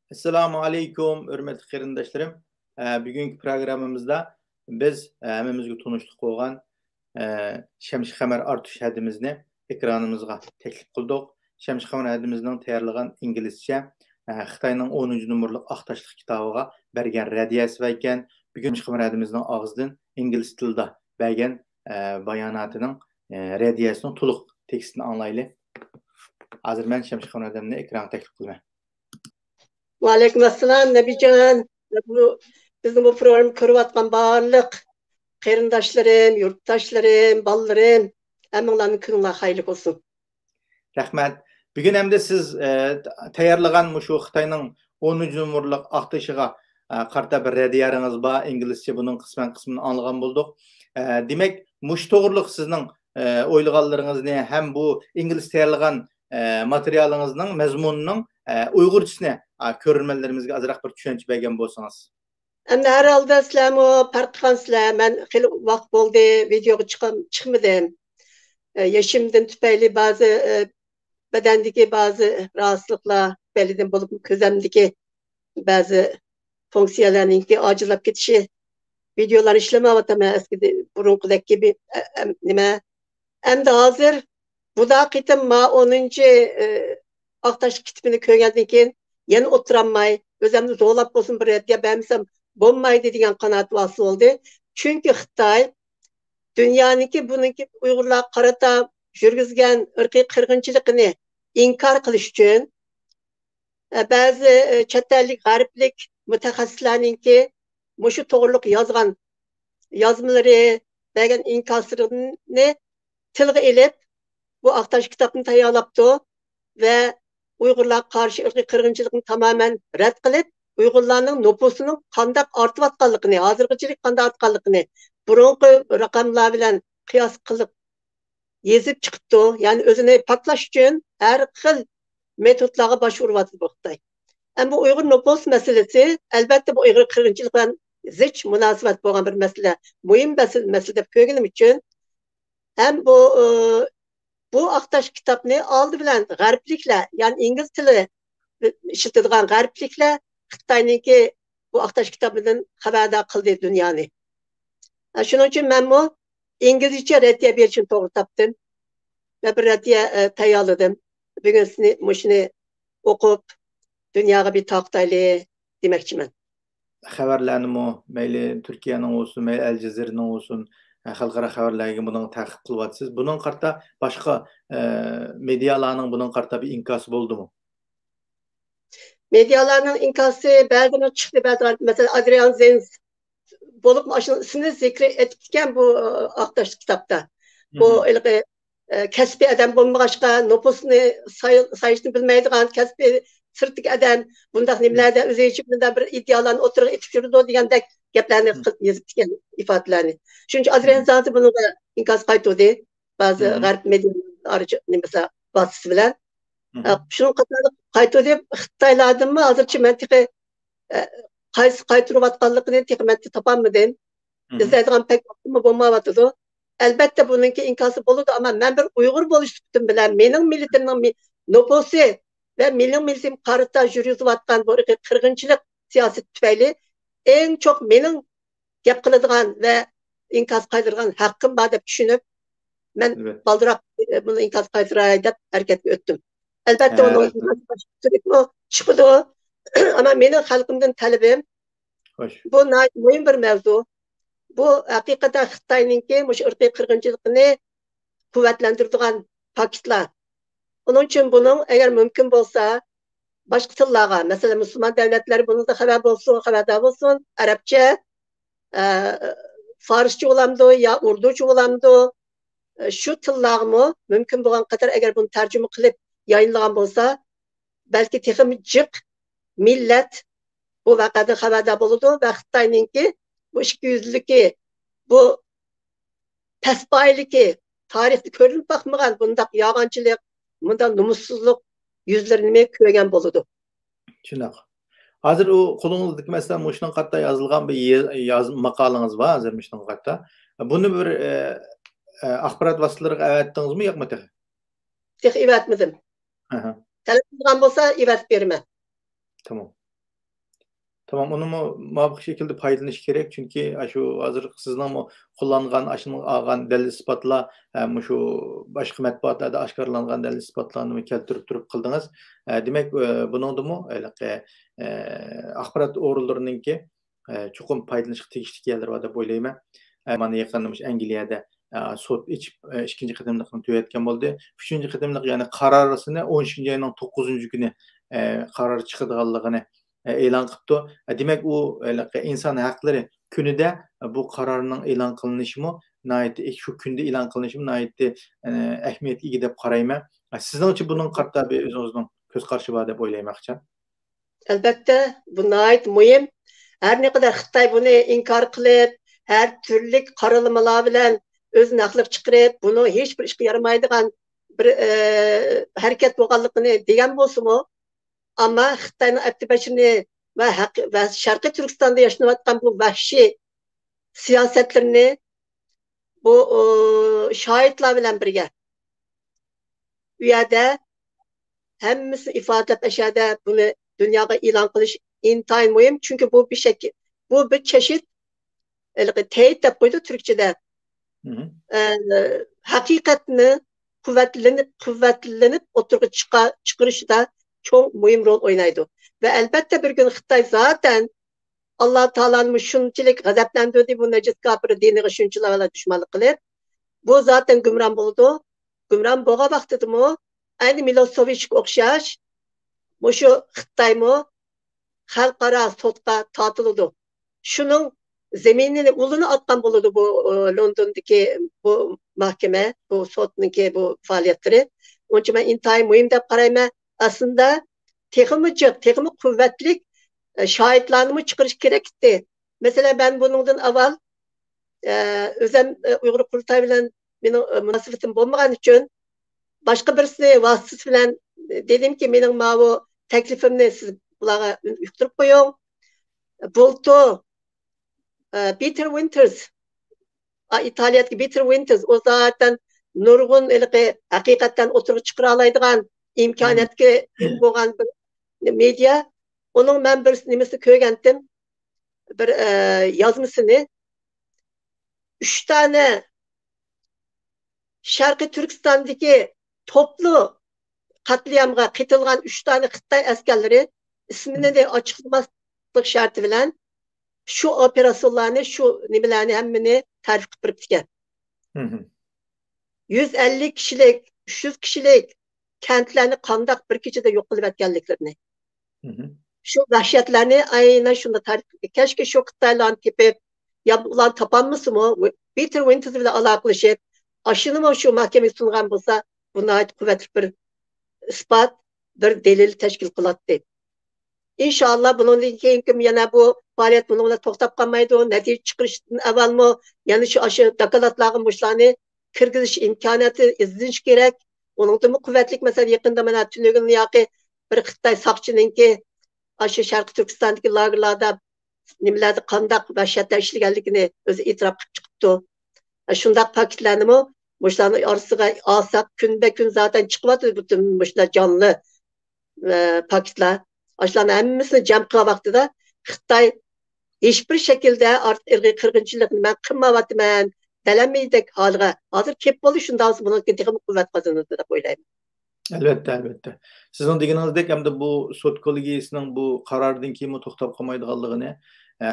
Assalamu alaikum, hörmətli qarindaşlarım. Bugünkü proqramımızda biz həmmimizə tanışlıq olğan Şəmşixəmər Artuş hədimizni ekranımızğa təklif qıldıq. Şəmşixəmər hədimizdən tayarlanan ingiliscə Xitayının 10-cu numurluq Aqtaşlıq kitabığa bərgən rədiyəsi və ikən bugün Şəmşixəmər hədimizdən ağızdan ingilis tilində bərgən bayanatının rədiyəsinin tuluq tekstini anlayılı. Hazır mən Şəmşixəmər hədimini ekrana təklif qılmam. Aleyküm assalam Nebican. Bizim bu programı körüvatkan barlıq qarindaşlarım, yurttaşlarım, ballarım, həmminlərin gününlər xeyirli olsun. Rəhmət. Bugün həm də siz tayarlagan şu Xitayının 10-cu numurluq Aqtaşığa qarta bir rədiyarınız var. İngiliscə bunun qismini anlayan bulduk. Demək, muş toğırlıq sizin oyluğallarınız ne? Hem bu İngiliz tayarlagan materialınızın, məzmununun Uygurçasına körülmələrimizə azraq bir düşüncə bəgən bolsanız. Əmdə hər halda sizlər o partqan sizlər. Mən xeyli vaxt oldu videoya çıxmadım. Yaşımdan tüpəyli bazı bədəndəki bazı rahatsızlıqlar bellidən olub közəmdəki bazı fonksiyalarınki acılab ketişi videolar işləməyəm əskidi burunqudakı gibi nimə. Əmdə hazır bu da qitim ma 10-cu Aqtaş kitabını köygəndən keyin yeni oturanmay, özümde zorlap olsun bir rəddiyə bəmisəm bolmaydı degan qanaat vasıl oldu. Çünkü Xitay dünyanınki bununki Uygurlar qarata жүрgüzgən ırqi qırğınçılığını inkar qilish üçün bazı chet-ellik g'arblik mutaxassislarninki mushu to'g'riliq yozgan yozmalari degan inkoslarni tilga ilib bu Aqtaş kitabını tayyorlabdi ve Uygurlar karşı ırkı kırgınçılıkını tamamen red kılıp Uygurların nüfusunun kandak artıvatkanlıkını, hazırgıçılık kandak artkanlıkını burunqu rakamlar bilen kıyas kılıp yezip çıktı. Yani özüne patlaş için her xil metotlara başvuruvatı bu Xitay. Ama bu Uygur nüfus meselesi elbette bu Uygur kırgınçılıkla ziç münasebet boğan bir mesele. Mühim mesele köygünüm için hem bu Aqtaş kitabını aldı bilen g'arbliklar, yani İngiliz tili işitilgan g'arbliklar Xitayninki bu Aqtaş kitabından xabardor qildi dünyani. Şunun için ben bu İngilizce reddiye bir için doğru tapdım. Ve bir reddiye tayarladım. Bugün şunu okup dünyaya bir taqtaylı demekçimen. Xəbərlərini meyli Türkiye'nin olsun, meyli El Cezire'nin olsun, xalqara xəbərlərə bunun təqiq qılıvatsız. Bunun qarta başqa medialarının bunun qarta bir inkası oldu mu? Medialarının inkası bəzidən çıxdı, bəzidən mesela Adrian Zenz bolup aşının ismini zikri etken bu Aqtaş kitapta. Bu kesbi adam bulmağaçqa nüfusunu sayışını bilmeydiğen kesbi sırtlık adam bundak nimlerden üzeyçi bundan bir iddialarını oturup etip yürüdü degandek geplerini yazıp diken ifadelerini. Çünkü Adrian Zenz bunu da inkaz kayıtladı. Bazı garip medyanın aracı mesela vasısı bilen. Şunun kadarıyla kayıtladı. Xitaylardan mı hazırçı mentıqı qaytırıb atqanlığını texmenti tapamadım. İzlediğim pek vaxtımı bulmavatıdı. Elbette bununki inkası boludu ama ben bir Uygur boluş tuttum bilen benim milletimin nüfusu ve benim milletim qarıta yürüyüp atqan bu qırğınçılıq siyaset tüfeyli en çok benim gep qıladigan ve inkas qaydırgan hakkım var dep düşünüp ben baldırak bunu inkas qaydıray dep hareketke öttüm. Elbette onun inkası çıkıdı. Ama benim halkımdan talebim bu mühim bir mevzu. Bu hakikaten Xitayninki muş ırkı kırgınçılığını kuvvetlendirdiğen paketler. Onun için bunun eğer mümkün olsa başka tıllarga, mesela Müslüman devletleri bunun da haberdar olsun, Arapça, Farsça olamdı ya Urduca olamdı. Şu tıllarımı mümkün olan kadar eğer bunu tercüme kılıp yayınlayan olsa belki teximcik millet bu vakada haberdar buludu ve Xitayninki bu 200'lüki bu pesbaylıki tarihte görülüp bakmagan bundak yağancılık, bundak numussuzluk yüzlerini köygen buludu. Şunaq. Hazır o kolumuzdaki mesela Muş'un katta yazılgan bir makalınız var hazır Muş'un katta. Bunu bir akbarat vasıtlarına evettiniz mi yok mu? Evetmedim. Talep qilgan bo'lsa evat berma. Tamam. Tamam, onu muvaffaq şekilde paylanış gerek. Çünkü şu hazır sizden kullanılan, aşının algan delil ispatla şu başka matbuatlarda aşkarlangan delil ispatlarını keltirip durup kıldınız. Demek bunun da mı axbarat orullarınınki çokum paylanışık tegişlik yerler var dep oylayman. Mana yaqınmış Angliyada sot ikinci qadamlıqni tüyetken boldu. Üçüncü qadamlık yani qararısını 13. ayının 9. günü karar çıkıdığanlığını e'lon qilibdi. Demak u inson haqlari kunida bu qarorning e'lon qilinishimi shu kunda e'lon qilinishimi ahamiyatga ega deb qarayman. Sizning uchun buning qarta bir o'zingizning ko'z qarashi bor deb o'ylaymoqchi. Albatta bu muhim. Her ne kadar Xitay bunu inkar qilib, her türlü qaralamalar bilan o'zini haqliq chiqarib, bunu hech bir ishga yaramaydigan bir harakat bo'lganligini degan bo'lsa-mu, ama Xitayning aktivistini ve Şarkı Türkistan'da yaşanayotgan bu vahşi siyasetlerini bu şahitler bilen birge u yerda hemmisini ifadelep eşede bunu dünyaya ilan kılış intayin muhim. Çünkü bu bir şekil, bu bir çeşit teyit de koydu Türkçe'de. Hakikatini kuvvetlenip oturup çıkarışı da çok mühim rol oynaydı. Ve elbette bir gün Xitay zaten Allah Teala'nın şunçilik gazaplandırdı bu necis kafir dini şunçilerle düşmanlık kılıp. Bu zaten gümran buldu. Gümran boğa baktıdı mı? Aynı Milosevic okşaş. Bu şu Xitay mı? Halkara sotka tatılıdı. Şunun zeminini ulunu atkan buldu bu London'daki bu mahkeme, bu sotnunki bu faaliyetleri. Onun için ben intayı mühim de parayma aslında tekimi kuvvetlik şahitlerimi çıkarış gerekti. Mesela ben bunun avval özem Uygur Kurultayı bilen benim münasibetim olmagan için başka birisine vasıtası bilen dedim ki benim bu teklifimni siz bulağa yüktirip koyun. Buldu Peter Winters İtalya'daki Peter Winters o zaten nurgun hakikaten oturup çıkara alaydıgan imkaniyatga bo'lgan media onun ben bir nimesi kögendim bir yazmasını 3 tane Şarkı Türkistan'daki toplu katliamga katılgan 3 tane Xitay askerleri ismini de açıklamak şartı bilen şu operasyonlarını şu nimelerni hemmini tarif qilib bergan. 150 kişilik 300 kişilik kentlerini kandak bir kechada yo'q qilib etganliklarini. Şu vahşetlerini aynen şunda tarif. Keşke şu Xitaylarni tepip ya ulan tapanması mı? Peter Winters ile alakalaşıp aşını mı şu mahkemeye sungan bolsa buna ait kuvvetli bir ispat, bir delil teşkil kılattı. İnşallah bunun keyin yana bu faaliyet bununla to'xtab qolmaydi. Natija chiqarishdan avval mı? Yani şu aşı dakalatlarga boşlarını kirgizish imkoniyati izlanish kerak. Onun mu kuvvetli mesela yakında mana tünögün yaqi bir Xitay saqchininki aşı Şarkı Türkistan'daki lagerlarda nimelerde qandaq vahşetler işleganligini o'zi e'tirof qilib chiqibdi. Şundaq paketlarni mı? Boşlarını arasıga alsak günbe gün zaten çıkmadı bütün boşlar canlı paketler. Aşılarını hemmisini cam qilgan vaqtida Xitay hiçbir şekilde artık irqiy qirg'inchilikni men qilmayapman delemeydik haliga hozir kelib bo'ldi shundan so'ng bunga texnik quvvat qozonadi deb o'ylayman. Albatta. Sizning deganingizdek hamda bu sud kollegiyasining bu qaroridan keyin to'xtab qolmaydiganligini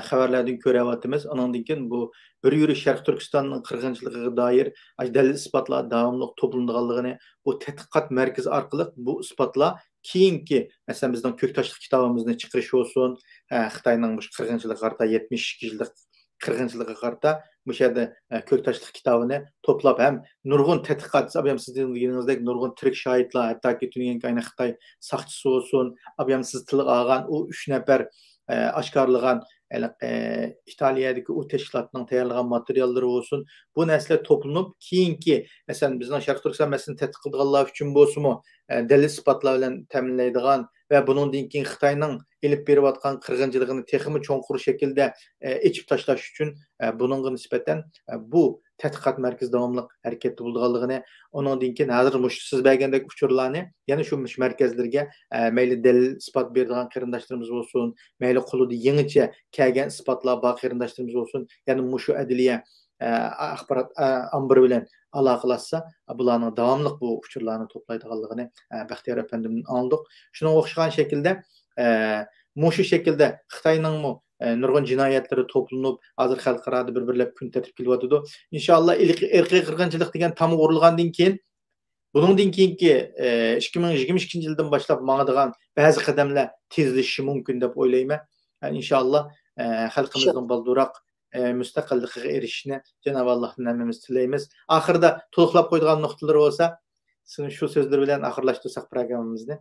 xabarlardan ko'ryapmiz. Andan keyin bu bir yurish Sharq Turkistonning qirg'inchiligiga doir dalil isbotlar davomli to'planadiganligini bu tadqiqot markazi orqali bu isbotlar keyingi masalan bizning Ko'ktoshlik kitobimizni chiqarish olsun, Xitoyning bu qirg'inchiligiga qarta 72 yillik qirg'inchiligiga qarta bu yerda Ko'ktoshlik kitobini to'plab ham nurg'un tadqiqot, ham sizning deganingizdek nurg'un tirik shohidlar, hattoki tungi ayni Xitoy saqchisi olsun, ham siz tilga olgan u 3 nafar oshkorlagan İtaliyadagi u tashkilotning tayyorlagan materiallari olsun, bu narsalar to'planib keyingi masalan bizning Sharq Turkiston masalasini tadqiq qilganlar uchun bo'lsa-mu dalil isbotlar bilan ta'minlaydigan ve bunun keyin Xitayning elip berip atkan qırğınçılığını texmi çoğunqur şekilde içip taşlaş üçün bununğa nisbeten bu tədqiqat mərkəzi davamlıq hərəkətdə bulduğanlığını, onun keyin hazır siz bəgəndək uçurlarını, yəni şu mərkəzlərə məyli dəlil ispat berdiğan qarindaşlarımız olsun, məyli quluda yeniçə kəlgən isbatlar bar qarindaşlarımız olsun, yəni muşu ədliyə axbarat ambırı bilen alaqalaşsa, bularning davamlıq bu uçurlarını toplaydiganligini Baxtiyar efendimden anladık. Şuna oxşagan şekilde muşu şekilde Xitayning nurgun cinayetleri toplanıp, hazır xalqarada bir-birlep kun tertip kelyapti. İnşallah irqiy qirg'inchilik degan tam o'rilgandan keyin, buningdan keyingi 2022 yildan boshlab mangadigan ba'zi qadamlar tezlashishi mumkin deb o'ylayman. İnşallah xalqimizning balduroq müstaqilligiga erishishini Cenab-ı Allah'tan hammamiz tilaymiz. Ahirda to'liqlab qo'ydigan nuqtalari bo'lsa, sizning shu so'zlar bilan oxirlashtirsak programmamizni.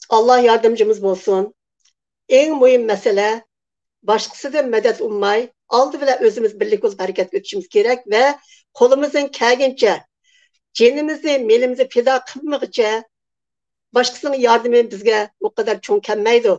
Allah yardımcımız olsun. En mühim mesele başkasıdan medet ummay, aldı bile özümüz birlik olup hareket etişimiz gerek ve kolumuzun kelgince, cenimizi, melimizi fida kılmıkça başkasının yardımı bizge o kadar çok kelmeydi.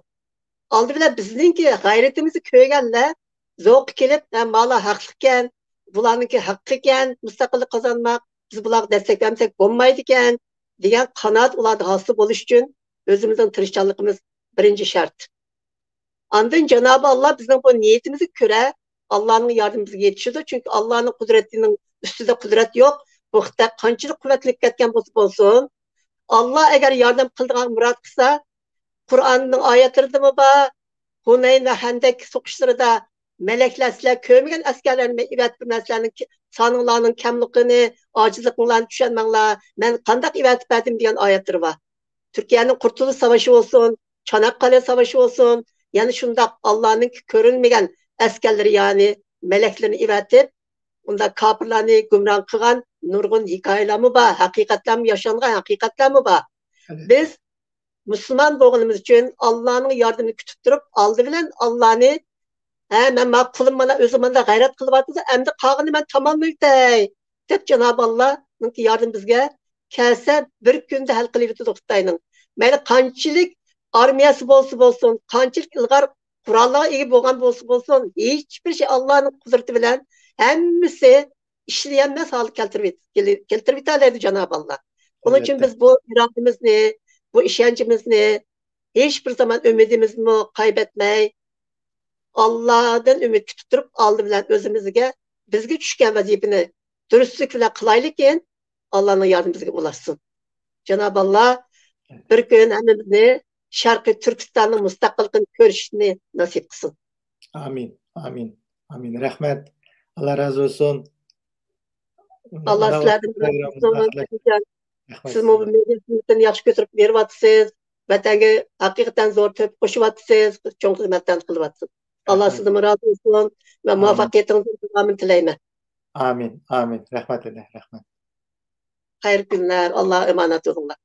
Aldı bile bizninki gayretimizi köygenle zevk kelip, mala haklıyken, bularınki hakkıyken, müstakillik kazanmak, biz bular desteklemsek olmaydıken, diyen kanaat ularda hasıl oluş için özümüzün tırışçalıkımız birinci şart. Andın Cenab-ı Allah bizim bu niyetimizi göre Allah'ın yardımı bize yetişiyor. Çünkü Allah'ın kudretinin üstünde kudret yok. Bu kadar kançılık kuvvetlilik etken olsun. Allah eğer yardım kıldığın murat kısa, Kur'an'ın ayetleri de mi var? Hunayn ve Hendek sokuşları da melekler sizler köymeyen askerlerin evet bilmezlerinin sanılarının kemlikini, acizliklerini düşünmenler, ben kandak evet verdim diyen ayetleri var. Türkiye'nin Kurtuluş Savaşı olsun, Çanakkale Savaşı olsun, yani şunda Allah'ın görünmeyen askerleri yani meleklerini ivetip, onda kapırlarını gümran kılan nurgun hikayeler mi var, hakikatler mi yaşangan hakikatler mi var? Evet. Biz Müslüman doğumumuz için Allah'ın yardımını kütüp durup, aldı bilen Allah'ını, ben kulum bana özümün de gayret kılıp atırsa, hem de kağını ben tamamlayayım. Hep Cenab-ı Allah'ın yardım bizge, kelse bir günde hal kılıp tutuktayının. Meyli kançilik armiyası bolsun, kançilik ilgar kurallığa iyi boğan bolsun, hiçbir şey Allah'ın kudreti bilen, hemmisi işleyenmez halı keltirip iterlerdi Cenab-ı Allah. Onun evet, için biz bu irademizni, bu işencimizni hiçbir zaman ümidimizni kaybetmeyi, Allah'dan ümit tutup aldı bilen özümüzge, bizge düşken vazifini dürüstlük ile kılaylıkken Allah'ın yardımı bizge ulaşsın. Cenab-ı Allah bir gün hemimizni Şarkı Türkistan'ın müstakilliğini görüşünü nasip kılsın. Amin, amin, amin. Rahmet. Allah razı olsun. Allah sizlerden razı olsun. Siz bu medyasını yaxşı götürüp verip atsınız. Vatanga hakikaten zor töp koşup atsınız. Çok hizmetten kılıp atsınız. Allah sizden razı olsun ve muvaffakiyetinizin devamını dileyme. Amin, amin. Rahmetle, rahmet. Hayırlı günler. Allah'a emanet olunlar.